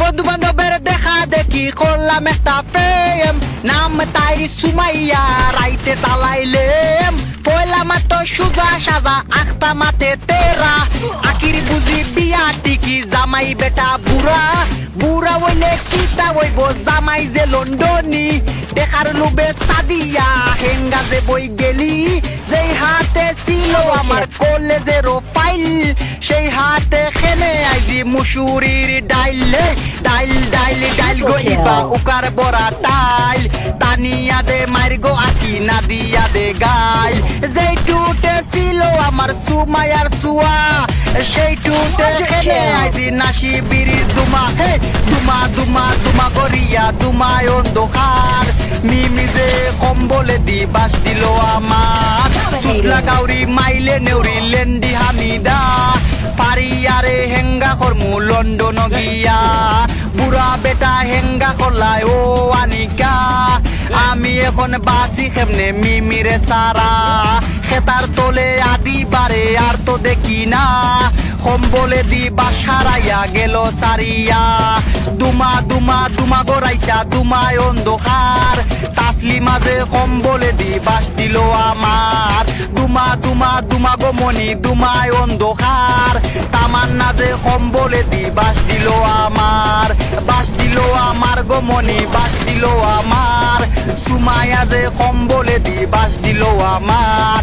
বন্ধু বান্ধবের দেখা দেখি করলাম একটা প্রেম, নাম তাই সুমাইয়া, রাইতে চালাইলেম পয়লা মাত্র সুজা সাজা আখতা মাতে তেরা, আকির বুঝি বিয়া টিকি জামাই বেটা বুড়া, বুড়া হইলে কিতা হইব জামাই যে লন্ডনী, দেখার লোভে সাদিয়া হেঙ্গা যে বই গেলি, যেই হাতে ছিল আমার কলেজের ফাইল, সেই হাতে খেনে আইজি মুসুরির ডাইল, ডাইল ডাইল ডাইল গো ইবা উকার বড়া টাইল, তানিয়া দে মাইর গো আকি না দিয়া দে গাইল, যেই টুটে ছিল আমার সুমায়ার সুয়া, সেই টুটে খেনে আইজি নাসি বিড়ির দুমা, হে দুমা দুমা দুমা করিয়া দুমায় অন্ধকার, মিমি যে কম্বলে দি বাস দিল আমার, সুতলা গাউরি মাইলে নেউরি লেন্ডি হামিদা, পারিয়ারে হেঙ্গা করমু লন্ডন গিয়া, বুড়া বেটা হেঙ্গা করলায় ও আনিকা, আমি এখন বাসি কেমনে মিমিরে সারা, খেতার তোলে আদি বারে আর তো দেখি না, কম্বলে দি বাসারাইয়া গেল সারিয়া, দুমা দুমা দুমা গড়াইছা দুমায় অন্ধকার, তাসলি মাঝে কম্বলে দি বাস দিল আমার, দুমা দুমা দুমা গো মনি দুমায় অন্ধকার, তামান্না যে কম্বলে দি বাস দিল আমার, বাস দিল আমার গো মনি বাস দিল আমার, সুমায়া যে কম্বলে দি বাস দিল আমার।